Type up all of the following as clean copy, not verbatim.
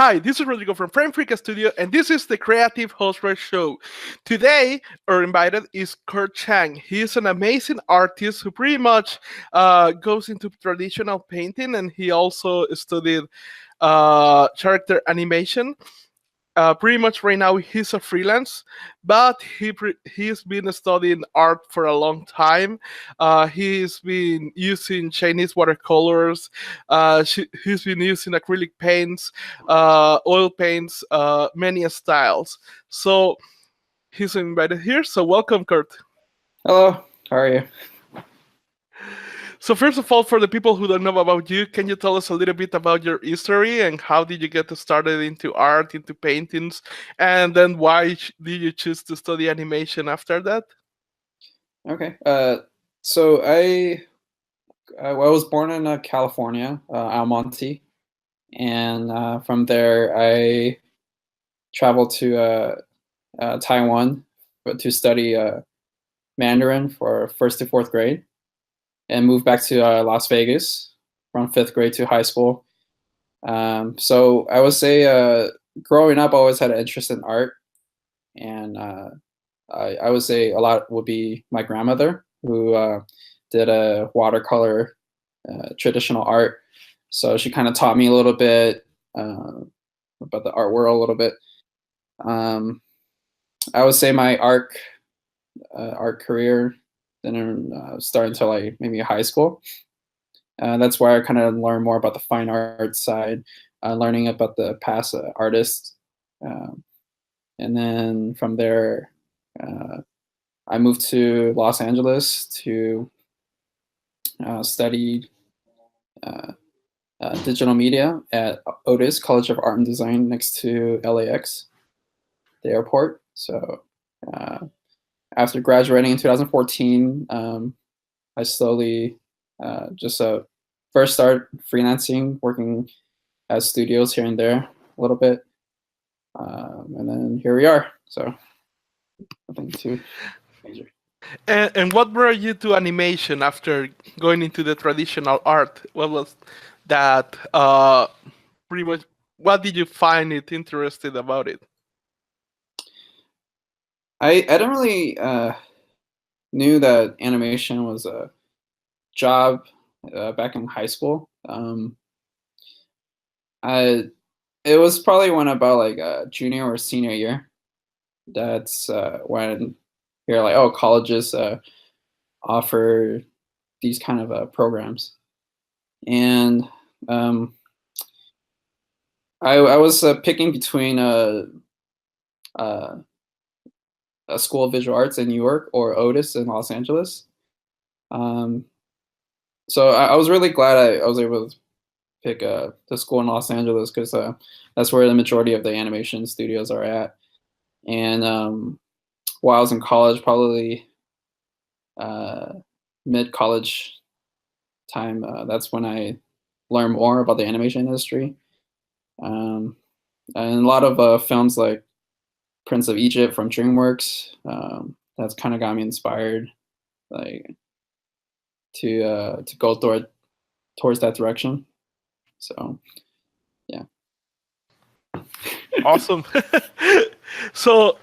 Hi, this is Rodrigo from Frame Freak Studio, and this is the Creative Host Race Show. Today, our invited is Chang. He is an amazing artist who pretty much goes into traditional painting, and he also studied character animation. Pretty much right now he's a freelance, but he's been studying art for a long time. He's been using Chinese watercolors. He's been using acrylic paints, oil paints, many styles. So he's invited here. So welcome, Kurt. Hello, how are you? So first of all, for the people who don't know about you, can you tell us a little bit about your history and how did you get started into art, into paintings, and then why did you choose to study animation after that? Okay. So I was born in California, Almonte, and from there I traveled to Taiwan to study Mandarin for first to fourth grade, and moved back to Las Vegas from fifth grade to high school. So I would say growing up, I always had an interest in art, and I would say a lot would be my grandmother who did a watercolor traditional art. So she kind of taught me a little bit about the art world a little bit. Um, I would say my art career didn't start until like maybe high school. That's where I kind of learned more about the fine art side, learning about the past artists, and then from there, I moved to Los Angeles to study uh, digital media at Otis College of Art and Design next to LAX, the airport. So uh, after graduating in 2014, I slowly just first started freelancing, working at studios here and there a little bit. And then here we are. So nothing too major. And what brought you to animation after going into the traditional art? What was that? Pretty much. What did you find it interested about it? I didn't really knew that animation was a job back in high school. I It was probably when about like junior or senior year. That's when you're like, oh, colleges offer these kind of programs, and um, I was picking between uh, a school of visual arts in New York or Otis in Los Angeles. Um, so I was really glad I was able to pick the school in Los Angeles because that's where the majority of the animation studios are at. And while I was in college, probably uh, mid college time, that's when I learned more about the animation industry. Um, and a lot of films like Prince of Egypt from DreamWorks, that's kind of got me inspired, like to go towards that direction. So yeah. Awesome. So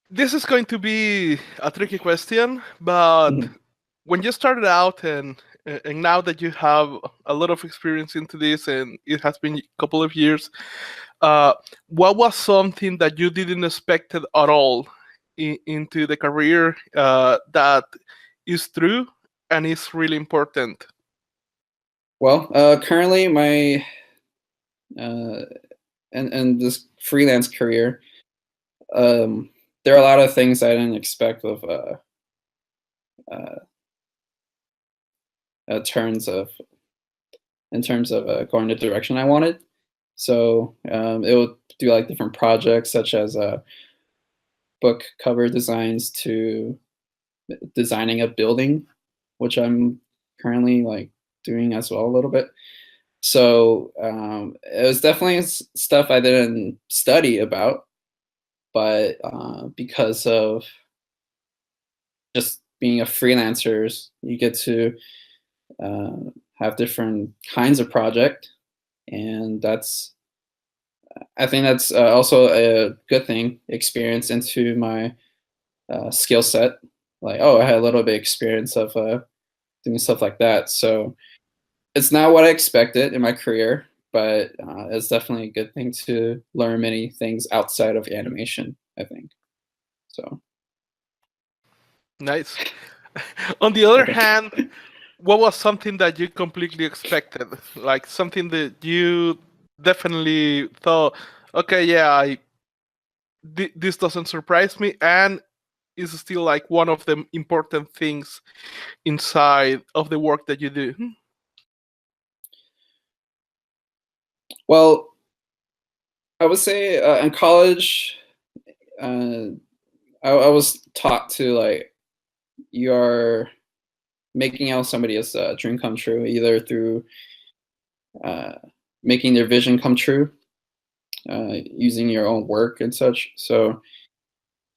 this is going to be a tricky question, but Mhm. when you started out and now that you have a lot of experience into this and it has been a couple of years, uh, what was something that you didn't expect at all into the career that is true and is really important? Well, currently my uh, and this freelance career, there are a lot of things I didn't expect of uh, turns of in terms of going the direction I wanted. So it would do like different projects such as book cover designs to designing a building, which I'm currently like doing as well a little bit. So it was definitely stuff I didn't study about, but because of just being a freelancer, you get to uh, have different kinds of project. and I think that's also a good thing, experience into my skill set. Like, oh, I had a little bit of experience of doing stuff like that. So it's not what I expected in my career, but it's definitely a good thing to learn many things outside of animation, I think. So Nice. On the other okay. hand, what was something that you completely expected? Like something that you definitely thought, okay, yeah, this doesn't surprise me, and is still like one of the important things inside of the work that you do. Well, I would say in college, uh, I was taught to like you are making out somebody's dream come true, either through uh, making their vision come true, using your own work and such. So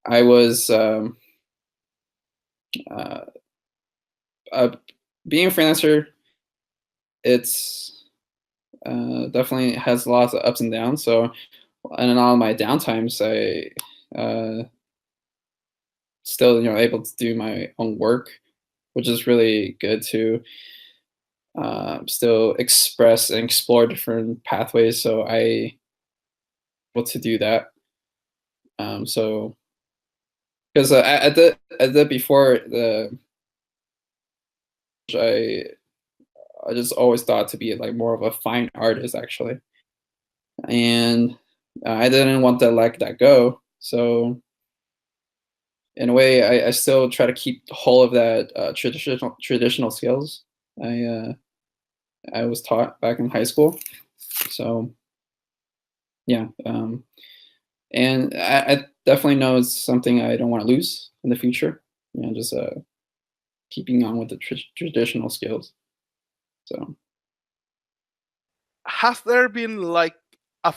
I was uh, uh, being a freelancer. It's definitely has lots of ups and downs. So, and in all my downtimes, I still able to do my own work, which is really good to still express and explore different pathways. So I able to do that. So because at the before the I I just always thought to be like more of a fine artist actually, and I didn't want to let that go. So in a way, I still try to keep hold of that traditional skills I was taught back in high school. So yeah, and I definitely know it's something I don't want to lose in the future. Just keeping on with the traditional skills. So Has there been like a,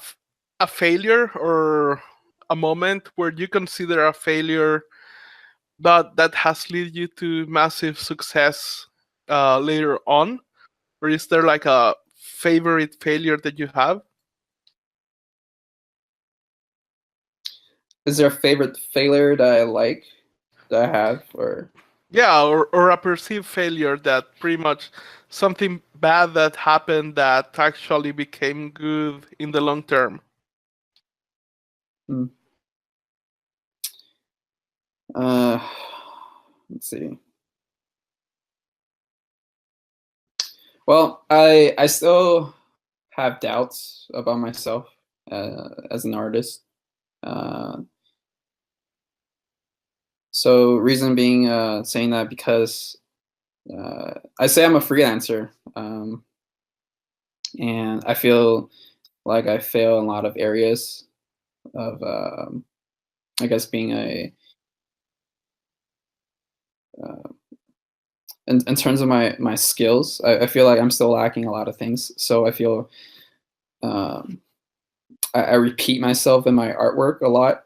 a failure or a moment where you consider a failure but that has led you to massive success later on? Or is there like a favorite failure that you have? is there a favorite failure that I like that I have, or Yeah, or a perceived failure that pretty much something bad that happened that actually became good in the long term. hmm, uh, let's see. Well, I still have doubts about myself as an artist. Uh, so reason being, saying that because I say I'm a freelancer, and I feel like I fail in a lot of areas of, I guess, being a uh, in terms of my skills. I feel like I'm still lacking a lot of things. So I feel um, I repeat myself in my artwork a lot,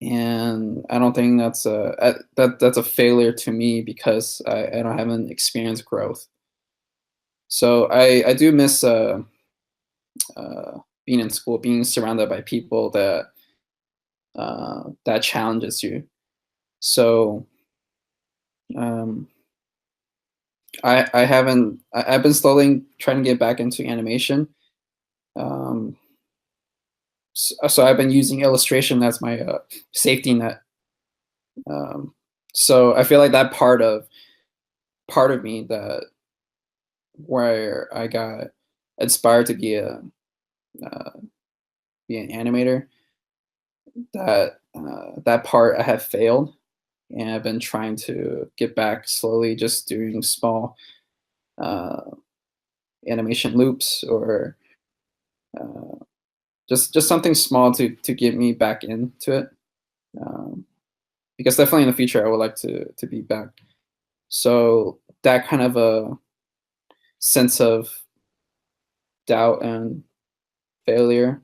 and I don't think that's a failure to me because I don't have an experienced growth. So I do miss uh, being in school, being surrounded by people that challenges you. So um, I've been slowly trying to get back into animation. Um, so I've been using illustration as my safety net. Um, so I feel like that part of me that where I got inspired to uh, be an animator, that part I have failed, and I've been trying to get back slowly, just doing small uh, animation loops or uh, just something small to get me back into it. Um, because definitely in the future I would like to be back. So that kind of a sense of doubt and failure,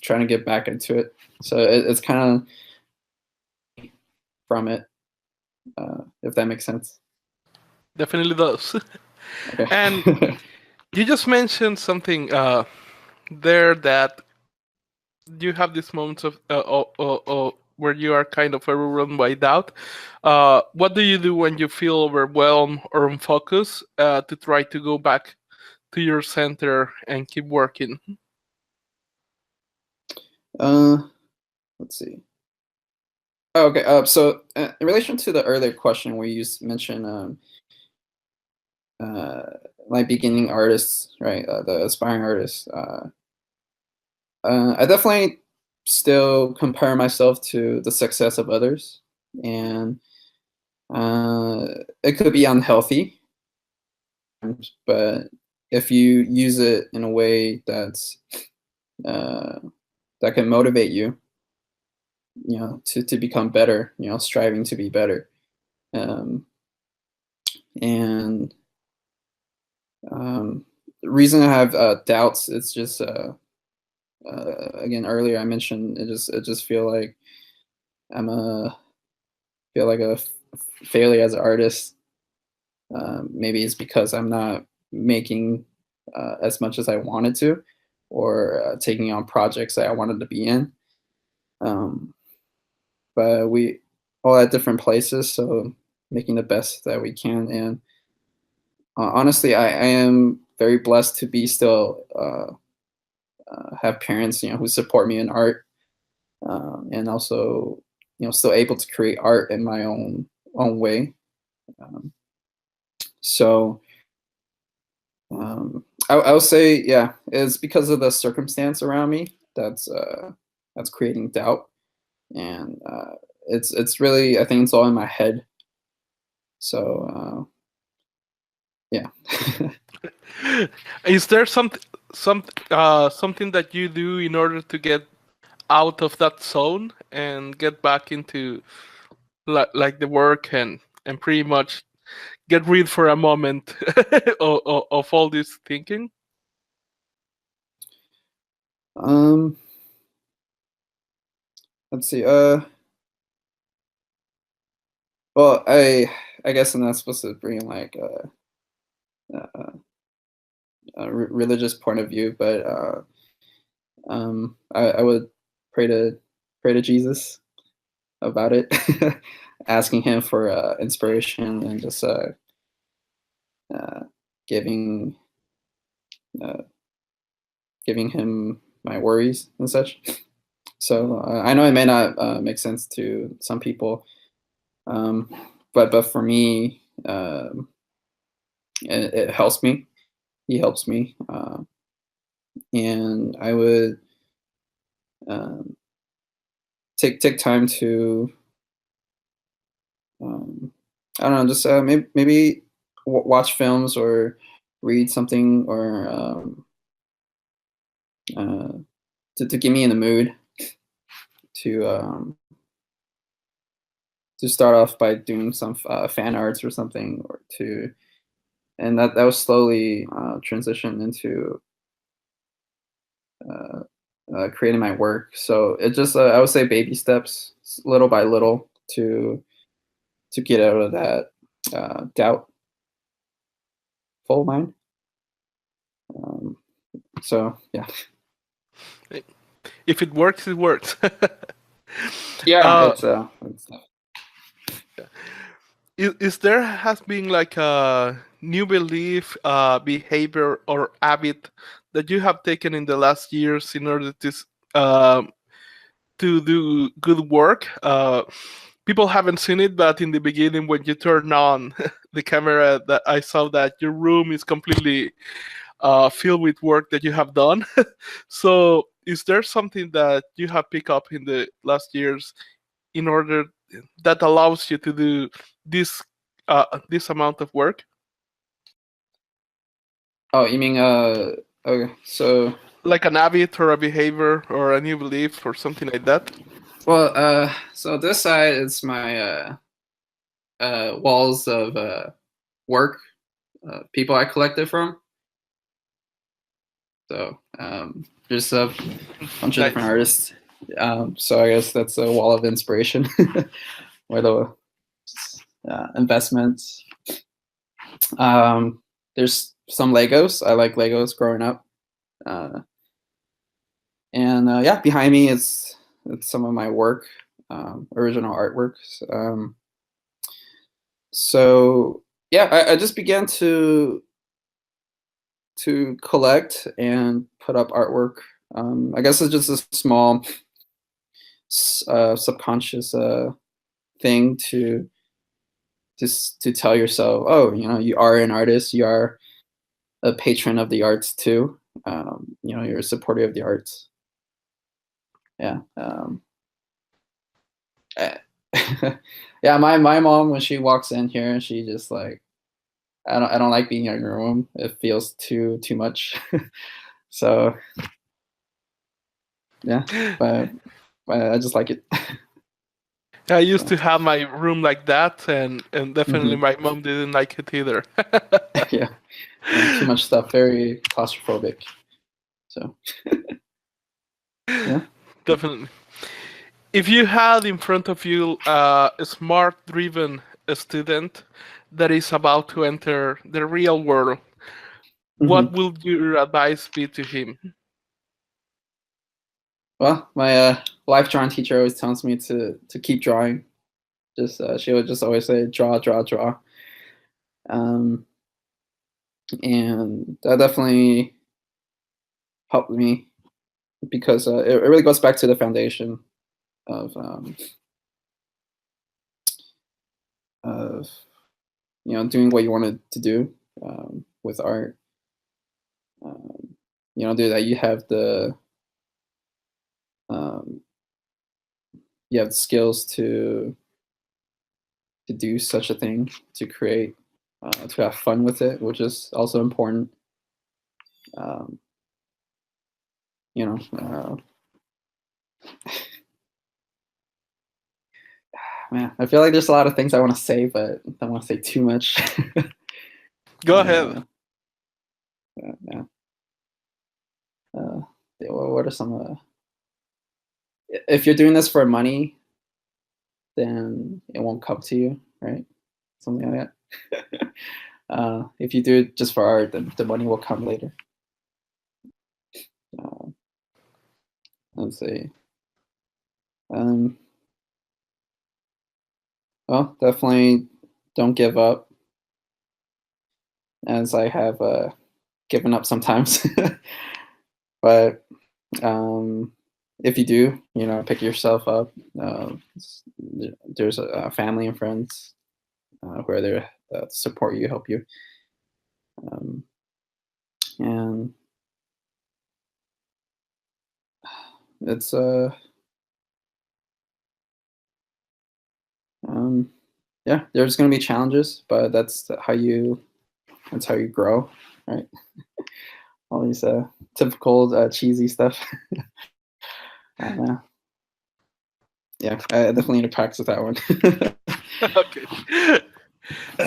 trying to get back into it. So it's kind of from it, if that makes sense. Definitely does. Okay. And You just mentioned something there that you have these moments of where you are kind of overwhelmed by doubt. What do you do when you feel overwhelmed or unfocused to try to go back to your center and keep working? Uh, let's see. Oh, okay. So in relation to the earlier question where you mentioned uh, like beginning artists, right? The aspiring artists. I definitely still compare myself to the success of others, and uh, it could be unhealthy. But if you use it in a way uh, that can motivate you, to become better, striving to be better, um, and the reason I have doubts, it's just again earlier I mentioned it just I'm a feel like a failure as an artist. Maybe it's because I'm not making as much as I wanted to, or taking on projects that I wanted to be in. Um, but we all at different places, so making the best that we can. And honestly, I am very blessed to be still have parents, who support me in art, and also, still able to create art in my own way. Um, so I would say, yeah, it's because of the circumstance around me that's creating doubt, and it's really, I think it's all in my head. So yeah. Is there something that you do in order to get out of that zone and get back into like the work and pretty much get rid for a moment of all this thinking? um, let's see. Well, I guess I'm not supposed to bring like a, religious point of view, but I would pray to Jesus about it, asking him for inspiration, and just uh, giving uh, giving him my worries and such. So I know it may not make sense to some people, um, but for me, it helps me. He helps me, and I would um, take time to um, I don't know, just maybe watch films or read something, or uh, to get me in the mood to start off by doing some fan arts or something, or and that was slowly transition into uh, creating my work. So it just I would say baby steps, little by little, to get out of that doubtful mind. Um, so yeah. If it works, it works. Yeah, uh, it's is there has been like a new belief, behavior, or habit that you have taken in the last years in order um, to do good work? People haven't seen it, but in the beginning, when you turn on the camera, that I saw that your room is completely filled with work that you have done. So, is there something that you have picked up in the last years in order that allows you to do this this amount of work? Oh, you mean okay. So Like an habit or a behavior or a new belief or something like that? well, so this side is my walls of work, people I collected from. So there's a bunch of different Nice. artists. So I guess that's a wall of inspiration, where the investments. Um, there's some Legos. I like Legos growing up. And yeah, behind me it's some of my work, original artworks. So yeah, I just began to collect and put up artwork. I guess it's just a small subconscious thing to just to tell yourself, oh, you are an artist, you are a patron of the arts too. You're a supporter of the arts. Yeah. Eh, yeah, my mom, when she walks in here, she just like, I don't like being in your room. It feels too much. So yeah, but I just like it. I used So, to have my room like that, and definitely hmm my mom didn't like it either. yeah, too much stuff, very claustrophobic. So yeah. Definitely. If you had in front of you a smart driven student that is about to enter the real world, what hmm will your advice be to him? Well, my life drawing teacher always tells me to keep drawing. Just she would just always say, draw, draw, draw. Um, and that definitely helped me because it really goes back to the foundation of of doing what you wanted to do with art. Do that. Um, you have the skills to do such a thing, to create, to have fun with it, which is also important. Um, you know, man, I feel like there's a lot of things I want to say, but I don't want to say too much. Go ahead. uh, yeah. Uh, what are some? If you're doing this for money, then it won't come to you, right? Something like that. If you do it just for art, then the money will come later. Uh, let's see. Um, well, definitely don't give up, as I have given up sometimes. But if you do, pick yourself up. There's a family and friends who are there to support you, help you, um, and it's um, yeah. There's going to be challenges, but that's how you grow, right? All these typical cheesy stuff. Uh, yeah, I definitely need to practice that one. Okay.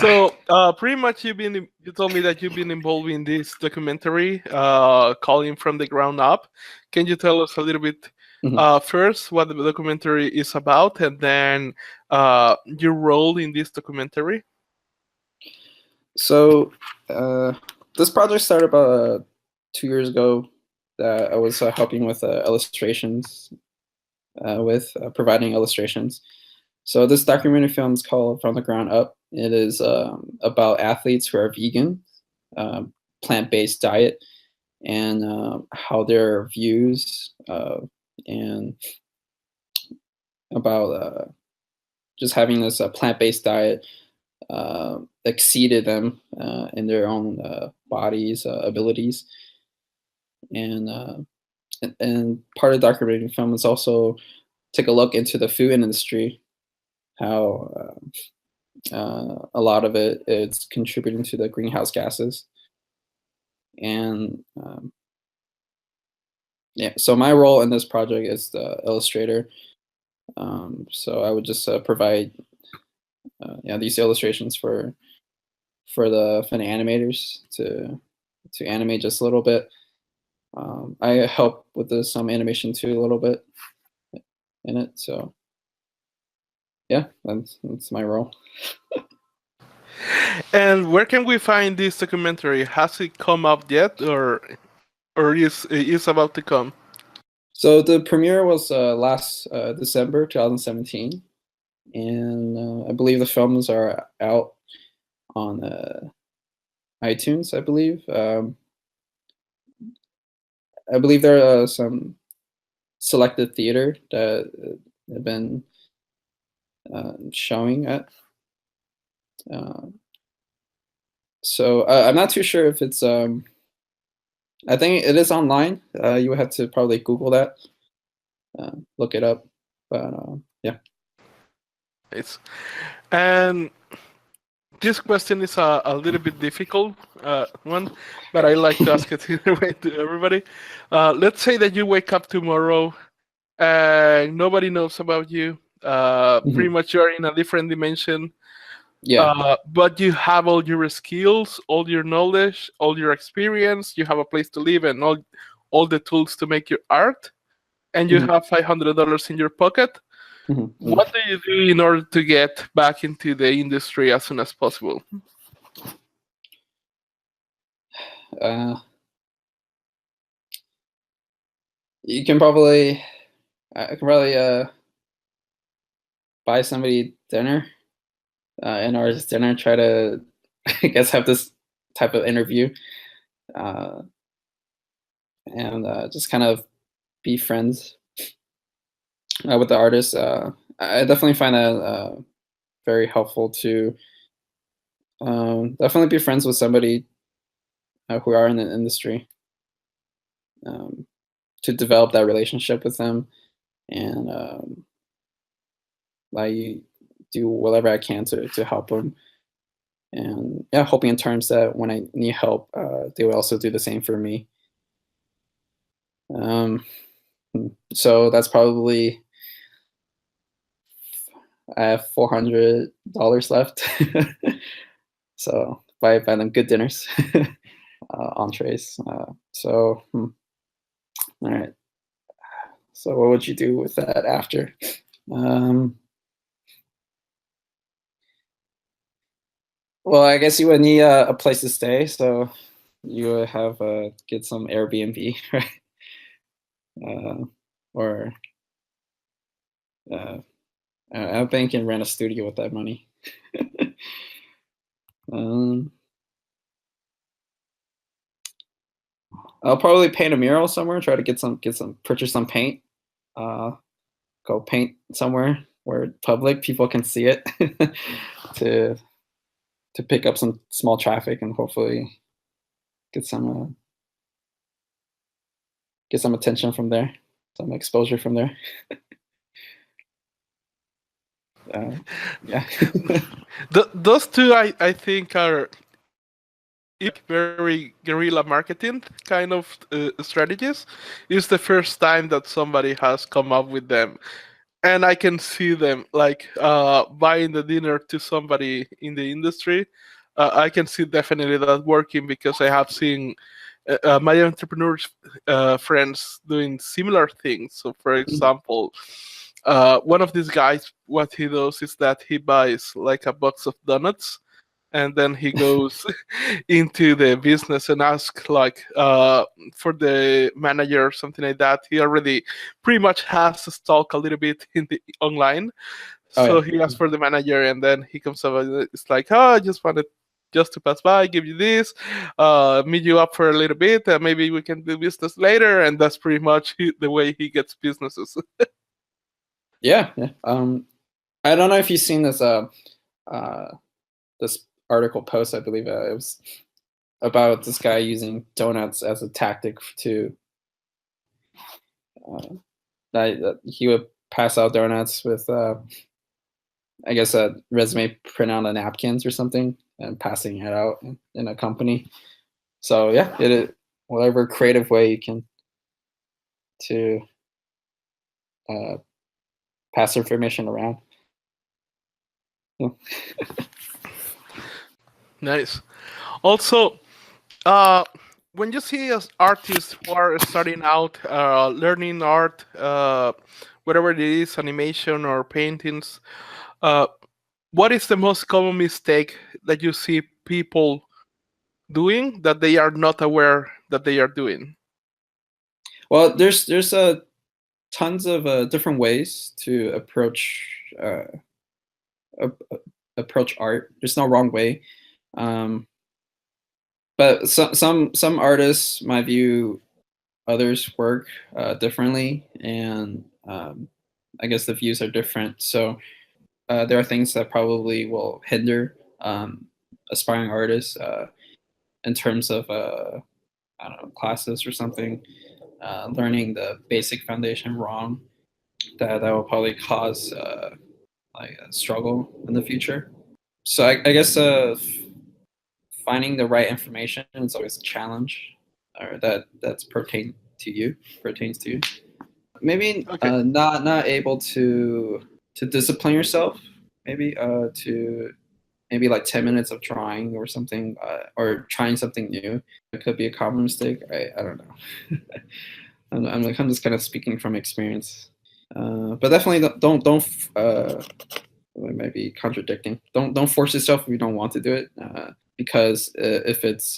So, pretty much you told me that you've been involved in this documentary, calling from the ground up. Can you tell us a little bit Mhm. first what the documentary is about, and then your role in this documentary? So this project started about 2 years ago. That I was helping with illustrations, with providing illustrations. So this documentary film is called From the Ground Up. It is about athletes who are vegan, plant-based diet, and how their views and about just having this plant-based diet exceeded them in their own bodies abilities. And part of the documentary film is also take a look into the food industry, how a lot of it's contributing to the greenhouse gases. And yeah, so my role in this project is the illustrator. So I would just provide these illustrations for the animators to animate just a little bit. I help with some animation too, a little bit in it. So yeah, that's my role. And where can we find this documentary? Has it come up yet, or is about to come? So the premiere was last December 2017, and I believe the films are out on iTunes. I believe there are some selected theater that have been showing it. So I'm not too sure if it's. I think it is online. You would have to probably Google that, look it up. But yeah. It's and this question is a little bit difficult one, but I like to ask it either way to everybody. Let's say that you wake up tomorrow and nobody knows about you. Pretty Mhm. much you're in a different dimension, Yeah. but you have all your skills, all your knowledge, all your experience. You have a place to live and all the tools to make your art, and you Mhm. have $500 in your pocket. Mhm. Mhm. What do you do in order to get back into the industry as soon as possible? Uh, you can probably I can probably buy somebody dinner, an artist dinner. Try to I guess have this type of interview, uh, and just kind of be friends with the artist. I definitely find that very helpful to definitely be friends with somebody who are in the industry, um, to develop that relationship with them, and like do whatever I can to help them. And yeah, hoping in terms that when I need help, they will also do the same for me. Um, so that's probably I have $400 left. So buy them good dinners, entrees. All right. So what would you do with that after? Um, well, I guess you would need a place to stay, so you would have get some Airbnb, right? Uh, or uh, I think you can rent a studio with that money. um, I'll probably paint a mural somewhere. Try to purchase some paint. Uh, Go paint somewhere where public people can see it to pick up some small traffic and hopefully get some attention from there, some exposure from there. Uh, yeah. Those two, I think, are very guerrilla marketing kind of strategies. It's the first time that somebody has come up with them, and I can see them like buying the dinner to somebody in the industry. I can see definitely that working because I have seen my entrepreneurs friends doing similar things. So, for example, one of these guys, what he does is that he buys like a box of donuts, and then he goes into the business and asks like for the manager or something like that. He already pretty much has to stalk a little bit in the online, Oh so yeah. he asks for the manager, and then he comes up and it's like, oh, I just wanted just to pass by, give you this, meet you up for a little bit, and maybe we can do business later. And that's pretty much the way he gets businesses. Yeah. Yeah. I don't know if you've seen uh, this article post. I believe it was about this guy using donuts as a tactic to uh, that he would pass out donuts with I guess a resume print out on napkins or something and passing it out in a company. So yeah, whatever creative way you can to uh, pass information around. Yeah. Nice. Also, uh, when you see as artists who are starting out, learning art, whatever it is, animation or paintings, uh, what is the most common mistake that you see people doing that they are not aware that they are doing? Well, there's tons of different ways to approach art. There's no wrong way, um, but some artists might view others' work differently, and I guess the views are different. So there are things that probably will hinder aspiring artists in terms of I don't know, classes or something, learning the basic foundation wrong. That will probably cause like a struggle in the future. So I guess finding the right information is always a challenge, or that's pertains to you. Maybe Okay. not able to discipline yourself. Maybe to maybe like 10 minutes of drawing or something, or trying something new. It could be a common mistake. I don't know. I'm just kind of speaking from experience. But definitely don't it might be contradicting. Don't force yourself if you don't want to do it, because if it's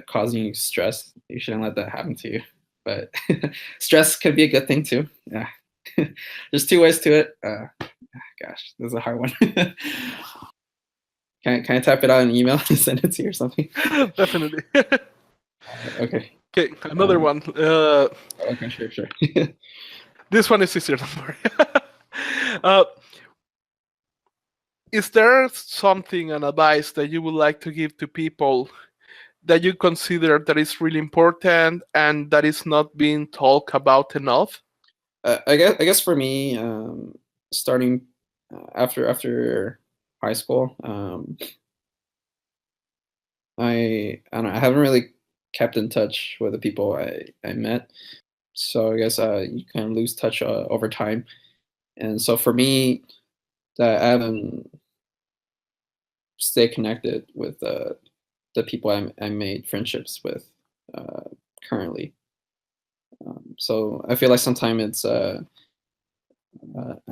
causing you stress, you shouldn't let that happen to you. But stress could be a good thing too. Yeah, there's two ways to it. Gosh, this is a hard one. Can I type it out in an email and send it to you or something? Definitely. Okay. Okay, another one. Okay, sure. This one is easier, don't worry. Is there something, an advice that you would like to give to people that you consider that is really important and that is not being talked about enough? I guess for me, starting after high school, I don't know, I haven't really kept in touch with the people I met. So I guess you kind of lose touch over time. And so for me, that I haven't stay connected with the people I made friendships with currently. So I feel like sometimes it's I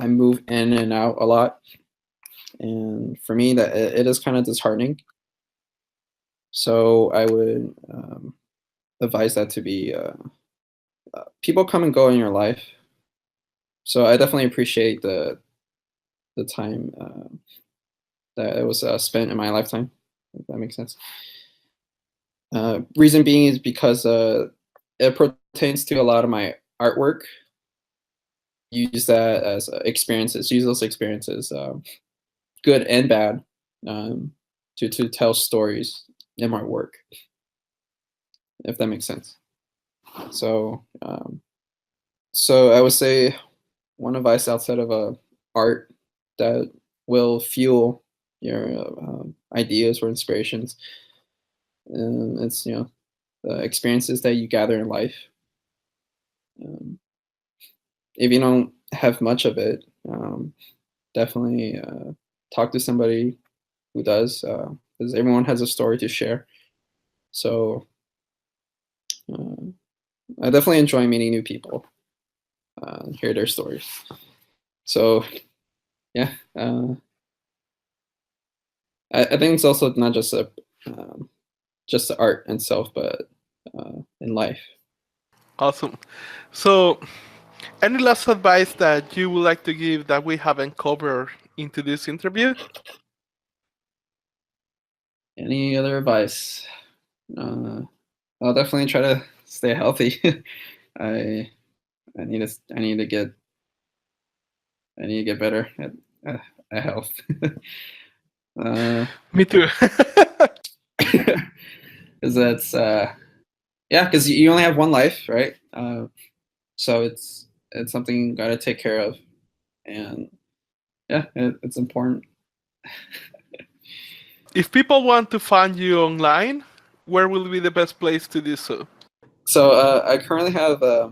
move in and out a lot, and for me that it is kind of disheartening. So I would advise that to be people come and go in your life. So I definitely appreciate the time that it was spent in my lifetime. If that makes sense. Reason being is because it pertains to a lot of my artwork. Use that as experiences. Use those experiences, good and bad, to tell stories in my work. If that makes sense. So so I would say one advice outside of art that will fuel your ideas or inspirations. And it's the experiences that you gather in life. Um, if you don't have much of it, definitely talk to somebody who does, because everyone has a story to share. So I definitely enjoy meeting new people, hear their stories. So yeah, I think it's also not just the art itself, but in life. Awesome. So, any last advice that you would like to give that we haven't covered into this interview? Any other advice? I'll definitely try to stay healthy. I I need to get better at health. uh, Me too. Because that's yeah, because you only have one life, right? So it's something you got to take care of, and yeah, it's important. If people want to find you online, where will be the best place to do so? So I currently have I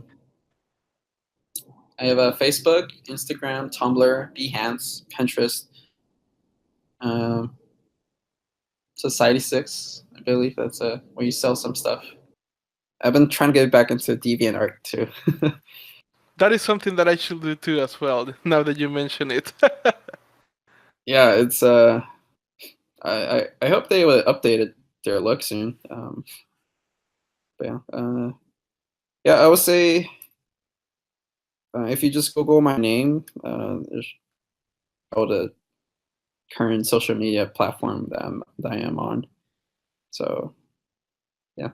have a Facebook, Instagram, Tumblr, Behance, Pinterest, um, Society6. I believe that's where you sell some stuff. I've been trying to get back into DeviantArt too. That is something that I should do too as well, now that you mention it. yeah, it's I hope they would update it, their look soon. But yeah, I would say if you just Google my name, there's all the current social media platform that I am on. So yeah.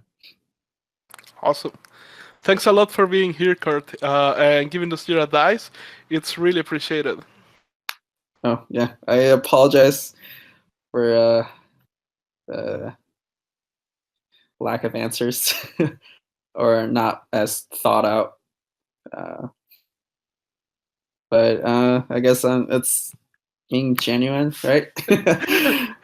Awesome. Thanks a lot for being here, Kurt, and giving us your advice. It's really appreciated. Oh yeah, I apologize for the lack of answers or not as thought out. But I guess it's being genuine, right?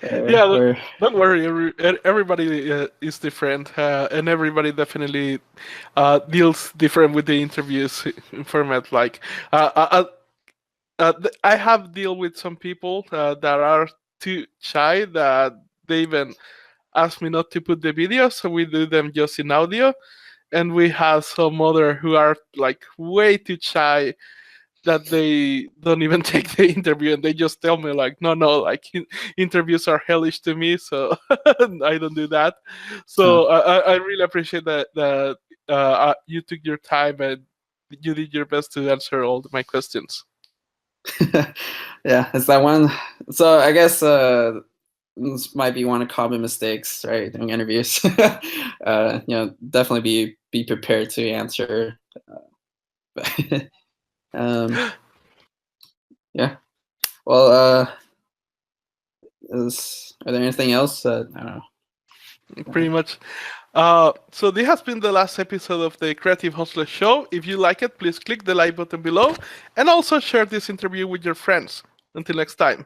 Yeah, don't worry. Everybody is different, and everybody definitely deals different with the interviews format. Like, I have deal with some people that are too shy that they even ask me not to put the video, so we do them just in audio. And we have some other who are like way too shy that they don't even take the interview, and they just tell me like, no, like interviews are hellish to me, so I don't do that. So I really appreciate that you took your time and you did your best to answer all my questions. Yeah, it's that one. So I guess this might be one of common mistakes, right? Doing interviews. Definitely be prepared to answer. Yeah. Well, are there anything else? I don't know. Pretty much. So this has been the last episode of the Creative Hustler Show. If you like it, please click the like button below and also share this interview with your friends. Until next time.